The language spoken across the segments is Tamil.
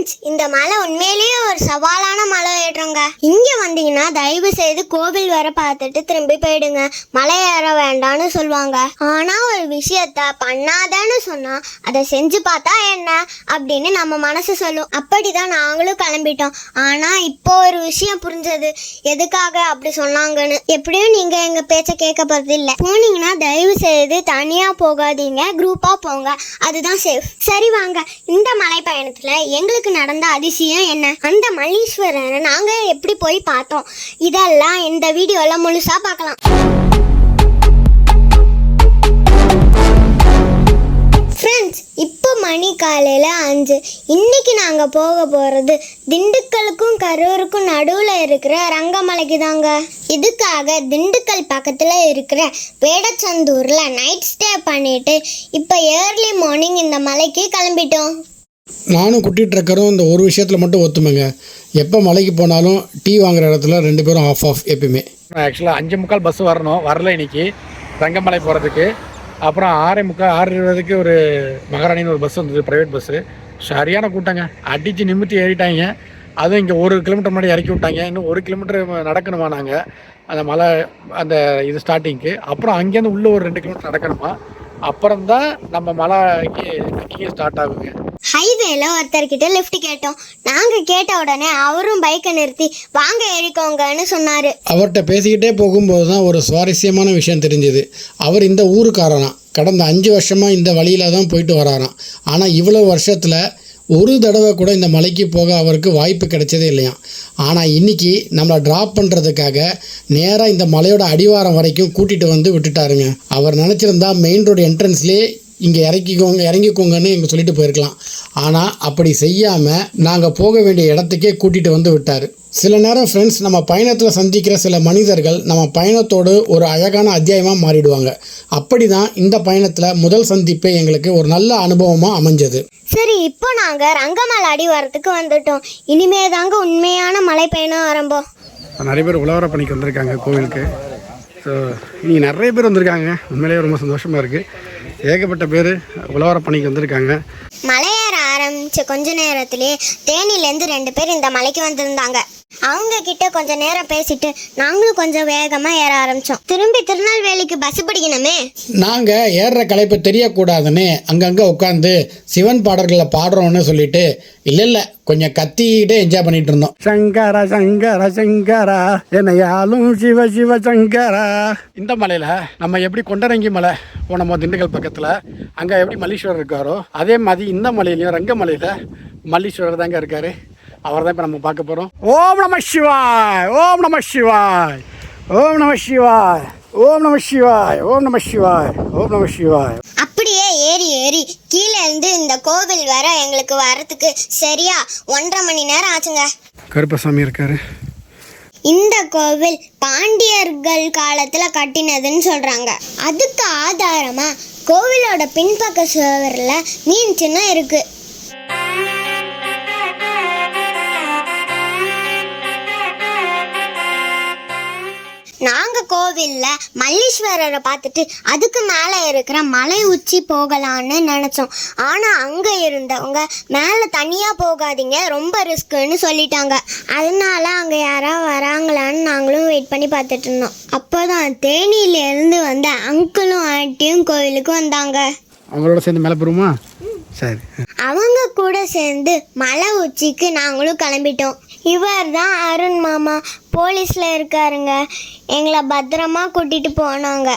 ஃப்ரெண்ட்ஸ், இந்த மலை உண்மையிலேயே ஒரு சவாலான மலை ஏற்றங்க. இங்க வந்தீங்கன்னா தயவு செய்து கோவில் வர பார்த்துட்டு திரும்பி போயிடுங்க. மலை ஏற வேண்டாம்னு சொல்லுவாங்க. ஆனா ஒரு விஷயத்த பண்ணாதன்னு சொன்னா அதை செஞ்சு பார்த்தா என்ன அப்படின்னு நம்ம மனசு சொல்லும். அப்படிதான் நாங்களும் கிளம்பிட்டோம். ஆனா இப்போ ஒரு விஷயம் புரிஞ்சது, எதுக்காக அப்படி சொன்னாங்கன்னு. எப்படியும் நீங்க எங்க பேச்ச கேட்க போறது இல்ல. போனீங்கன்னா தயவு செய்து தனியா போகாதீங்க, குரூப்பா போங்க, அதுதான் சேஃப். சரி வாங்க, இந்த மலை பயணத்துல எங்களுக்கு நடந்த அதிசயம் என்ன, அந்த மல்லீஸ்வரரை நாங்க எப்படி போய் பார்த்தோம், இதெல்லாம் இந்த வீடியோல முழுசா பார்க்கலாம். ஃப்ரெண்ட்ஸ், இப்போ மணி காலையில் 5. இன்னைக்கு நாங்கள் போக போகிறது திண்டுக்கலுக்கும் கரூருக்கும் நடுவில் இருக்கிற ரங்கமலைக்கு தாங்க. இதுக்காக திண்டுக்கல் பக்கத்தில் இருக்கிற வேடச்சந்தூரில் நைட் ஸ்டே பண்ணிட்டு இப்போ ஏர்லி மார்னிங் இந்த மலைக்கு கிளம்பிட்டோம். நானும் குட்டி ட்ரக்கரும் இந்த ஒரு விஷயத்தில் மட்டும் ஒத்துமைங்க. எப்போ மலைக்கு போனாலும் டீ வாங்குற இடத்துல 2 பேரும் ஆஃப் எப்பயுமே. ஆக்சுவலாக 5:45 பஸ் வரல இன்னைக்கு ரங்கமலை போகிறதுக்கு. அப்புறம் 6:20 ஒரு மகாராணின்னு ஒரு பஸ் வந்தது, ப்ரைவேட் பஸ்ஸு. சரியான கூட்டங்க, அடித்து நிமித்தி ஏறிட்டாங்க. அதுவும் இங்கே 1 கிலோமீட்டர் முன்னாடி இறக்கி விட்டாங்க. இன்னும் 1 கிலோமீட்டர் நடக்கணுமா நாங்கள் அந்த மலை அந்த இது ஸ்டார்டிங்க்கு. அப்புறம் அங்கேருந்து உள்ளே ஒரு 2 கிலோமீட்டர் நடக்கணுமா. அப்புறம்தான் நம்ம மலைக்கு ட்ரெக்கிங்கே ஸ்டார்ட் ஆகுங்க. ஹைவேல ஒருத்தர்கிட்ட லிஃப்ட் கேட்டோம். நாங்கள் கேட்ட உடனே அவரும் பைக்கை நிறுத்தி வாங்க ஏறிக்கோங்கன்னு சொன்னார். அவர்கிட்ட பேசிக்கிட்டே போகும்போது தான் ஒரு சுவாரஸ்யமான விஷயம் தெரிஞ்சுது. அவர் இந்த ஊருக்காரனாம். கடந்த 5 வருஷமாக இந்த வழியில் தான் போயிட்டு வராராம். ஆனால் இவ்வளோ வருஷத்தில் ஒரு தடவை கூட இந்த மலைக்கு போக அவருக்கு வாய்ப்பு கிடைச்சதே இல்லையாம். ஆனால் இன்றைக்கி நம்மளை ட்ராப் பண்ணுறதுக்காக நேராக இந்த மலையோட அடிவாரம் வரைக்கும் கூட்டிகிட்டு வந்து விட்டுட்டாருங்க. அவர் நினச்சிருந்தா மெயின் ரோடு என்ட்ரன்ஸ்லேயே இங்கே இறங்கிக்கோங்கன்னு எங்கள் சொல்லிட்டு போயிருக்கலாம். ஆனால் அப்படி செய்யாமல் நாங்கள் போக வேண்டிய இடத்துக்கே கூட்டிகிட்டு வந்து விட்டார். சில நேரம் ஃப்ரெண்ட்ஸ், நம்ம பயணத்தில் சந்திக்கிற சில மனிதர்கள் நம்ம பயணத்தோடு ஒரு அழகான அத்தியாயமாக மாறிடுவாங்க. அப்படி தான் இந்த பயணத்தில் முதல் சந்திப்பே எங்களுக்கு ஒரு நல்ல அனுபவமாக அமைஞ்சது. சரி, இப்போ நாங்கள் ரங்கமலை அடிவாரத்துக்கு வந்துட்டோம். இனிமே தாங்க உண்மையான மலை பயணம் ஆரம்பம். நிறைய பேர் உழவர பணிக்கு வந்திருக்காங்க கோவிலுக்கு. ஸோ இன்றைக்கி நிறைய பேர் வந்திருக்காங்க. உண்மையிலேயே ரொம்ப சந்தோஷமாக இருக்குது. ஏகப்பட்ட பேர் உழவர பணிக்கு வந்திருக்காங்க. மலையேற ஆரம்பித்த கொஞ்ச நேரத்திலே தேனிலேருந்து 2 பேர் இந்த மலைக்கு வந்திருந்தாங்க. அவங்க கிட்ட கொஞ்சம் நேரம் பேசிட்டு நாங்களும் கொஞ்சம் வேகமாக ஏற ஆரம்பித்தோம். திரும்பி திருநெல்வேலிக்கு பஸ் பிடிக்கணுமே. நாங்கள் ஏறுற களைப்பு தெரியக்கூடாதுன்னு அங்கங்கே உட்காந்து சிவன் பாடல்களை பாடுறோன்னு சொல்லிட்டு இல்லை கொஞ்சம் கத்திக்கிட்டே என்ஜாய் பண்ணிட்டு இருந்தோம். சங்கரா சங்கரா சங்கரா என்னையாலும் சிவ சிவ சங்கரா. இந்த மலையில் நம்ம எப்படி கொண்டரங்கி மலை போனோமோ திண்டுக்கல் பக்கத்தில், அங்கே எப்படி மல்லீஸ்வரர் இருக்காரோ அதே மாதிரி இந்த மலையிலையும் ரங்கமலையில் மல்லீஸ்வரர் தாங்க இருக்கார். அவர் தான் இப்போ நம்ம பார்க்க போகிறோம். ஓம் நம சிவாய், ஓம் நம சிவாய், ஓம் நம சிவாய், ஓம் நம சிவாய், ஓம் நம சிவாய், ஓம் நம சிவாய். அப்படியே ஏறி கீழே இருந்து இந்த கோவில் வர எங்களுக்கு வரத்துக்கு சரியா 1.5 மணி நேரம் ஆச்சுங்க. கருப்பசாமி இருக்காரு. இந்த கோவில் பாண்டியர்கள் காலத்துல கட்டினதுன்னு சொல்றாங்க. அதுக்கு ஆதாரமா கோவிலோட பின்பக்க சுவர்ல மீன் சின்னம் இருக்கு. நாங்கள் கோவிலில் மல்லீஸ்வரரை பார்த்துட்டு அதுக்கு மேலே இருக்கிற மலை உச்சி போகலான்னு நினச்சோம். ஆனால் அங்கே இருந்தவங்க மேலே தனியாக போகாதீங்க, ரொம்ப ரிஸ்க்குன்னு சொல்லிட்டாங்க. அதனால அங்கே யாராவது வராங்களான்னு நாங்களும் வெயிட் பண்ணி பார்த்துட்டு இருந்தோம். அப்போ தான் தேனியிலேருந்து வந்த அங்கிளும் ஆண்டியும் கோவிலுக்கு வந்தாங்க. அவங்களோட சேர்ந்து மேலே போருமா? சரி. அவங்க கூட சேர்ந்து மலை உச்சிக்கு நாங்களும் கிளம்பிட்டோம். இவர் தான் அருண் மாமா, போலீஸில் இருக்காருங்க. எங்களை பத்திரமா கூட்டிகிட்டு போனாங்க.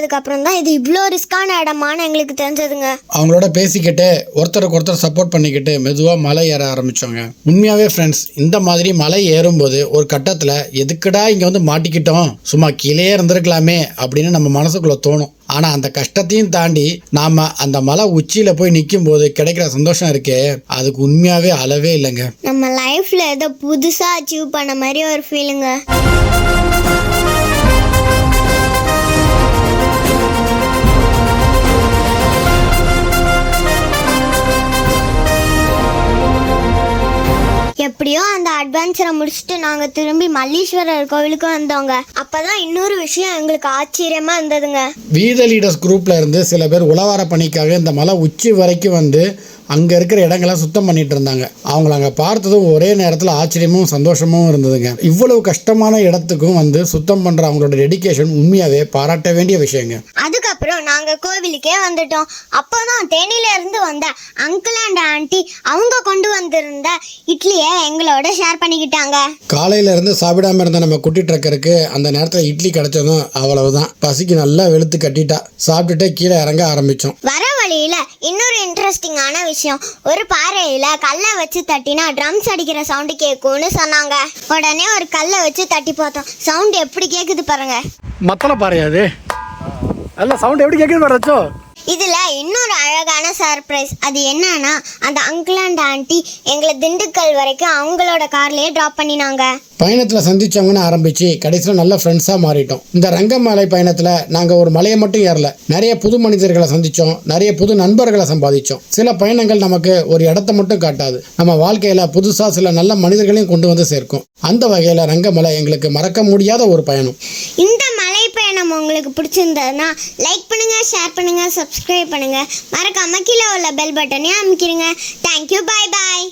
பார்த்ததுக்கு அப்புறம் தான் இது இவ்வளோ ரிஸ்கான இடமான்னு எங்களுக்கு தெரிஞ்சதுங்க. அவங்களோட பேசிக்கிட்டு ஒருத்தருக்கு ஒருத்தர் சப்போர்ட் பண்ணிக்கிட்டு மெதுவாக மலை ஏற ஆரம்பித்தோங்க. உண்மையாகவே ஃப்ரெண்ட்ஸ், இந்த மாதிரி மலை ஏறும்போது ஒரு கட்டத்தில் எதுக்குடா இங்கே வந்து மாட்டிக்கிட்டோம், சும்மா கீழே இருந்திருக்கலாமே அப்படின்னு நம்ம மனசுக்குள்ளே தோணும். ஆனால் அந்த கஷ்டத்தையும் தாண்டி நாம் அந்த மலை உச்சியில் போய் நிற்கும் போது கிடைக்கிற சந்தோஷம் இருக்கே, அதுக்கு உண்மையாகவே அளவே இல்லைங்க. நம்ம லைஃப்பில் ஏதோ புதுசாக அச்சீவ் பண்ண மாதிரி ஒரு ஃபீலுங்க. எப்படியோ அந்த அட்வென்ச்சரை முடிச்சுட்டு நாங்கள் திரும்பி மல்லீஸ்வரர் கோவிலுக்கு வந்தோங்க. அப்போதான் இன்னொரு விஷயம் எங்களுக்கு ஆச்சரியமா இருந்ததுங்க. வீத லீடர்ஸ் குரூப்ல இருந்து சில பேர் உழவார பணிக்காக இந்த மலை உச்சி வரைக்கும் வந்து அங்கே இருக்கிற இடங்களை சுத்தம் பண்ணிட்டு இருந்தாங்க. அவங்கள அங்கே பார்த்ததும் ஒரே நேரத்தில் ஆச்சரியமும் சந்தோஷமும் இருந்ததுங்க. இவ்வளவு கஷ்டமான இடத்துக்கும் வந்து சுத்தம் பண்ணுற அவங்களோட டெடிகேஷன் உண்மையாகவே பாராட்ட வேண்டிய விஷயங்க. அதுக்கப்புறம் நாங்கள் கோவிலுக்கே வந்துட்டோம். அப்போதான் தேனியில இருந்து வந்த அங்கிள் அண்ட் ஆண்டி அவங்க கொண்டு வந்திருந்த இட்லியை எங்களோட ஷேர் பண்ணிக்கிட்டாங்க. காலையில இருந்து சாப்பிடாம இருந்த நம்ம குட்டி ட்ரக்கருக்கு அந்த நேரத்தில் இட்லி கிடைச்சதும் அவ்வளவுதான், பசிக்கு நல்லா வெளுத்து கட்டிட்டா. சாப்பிட்டுட்டே கீழே இறங்க ஆரம்பித்தோம். வர வழியில இன்னொரு இன்ட்ரெஸ்டிங்கான விஷயம், ஒரு பாறையில கல்லை வச்சு தட்டினா ட்ரம்ஸ் அடிக்கிற சவுண்டு கேட்கும்னு சொன்னாங்க. உடனே ஒரு கல்லை வச்சு தட்டி பார்த்தோம். சவுண்ட் எப்படி கேட்குது பாருங்க. மத்தள பாறையாது நல்ல சவுண்ட் எப்படி கேட்குது பாருச்சோ. இதுல இன்னொரு அழகான சர்ப்ரைஸ். அது என்னன்னா, அந்த அங்கிள் அண்ட் ஆண்டி எங்களை திண்டுக்கல் வரைக்கும் அவங்களோட கார்லயே டிராப் பண்ணினாங்க. பயணத்தில் சந்திச்சவங்கன்னு ஆரம்பித்து கடைசியில் நல்ல ஃப்ரெண்ட்ஸாக மாறிட்டோம். இந்த ரங்கமலை பயணத்தில் நாங்கள் ஒரு மலையை மட்டும் ஏறல, நிறைய புது மனிதர்களை சந்தித்தோம், நிறைய புது நண்பர்களை சம்பாதிச்சோம். சில பயணங்கள் நமக்கு ஒரு இடத்த மட்டும் காட்டாது, நம்ம வாழ்க்கையில் புதுசாக சில நல்ல மனிதர்களையும் கொண்டு வந்து சேர்க்கும். அந்த வகையில் ரங்கமலை எங்களுக்கு மறக்க முடியாத ஒரு பயணம். இந்த மலை பயணம் உங்களுக்கு பிடிச்சிருந்ததுன்னா லைக் பண்ணுங்க, ஷேர் பண்ணுங்க, சப்ஸ்கிரைப் பண்ணுங்க. மறக்காம கீழே உள்ள பெல் பட்டனையும் அமுக்கிடுங்க. தேங்க்யூ, பாய் பாய்.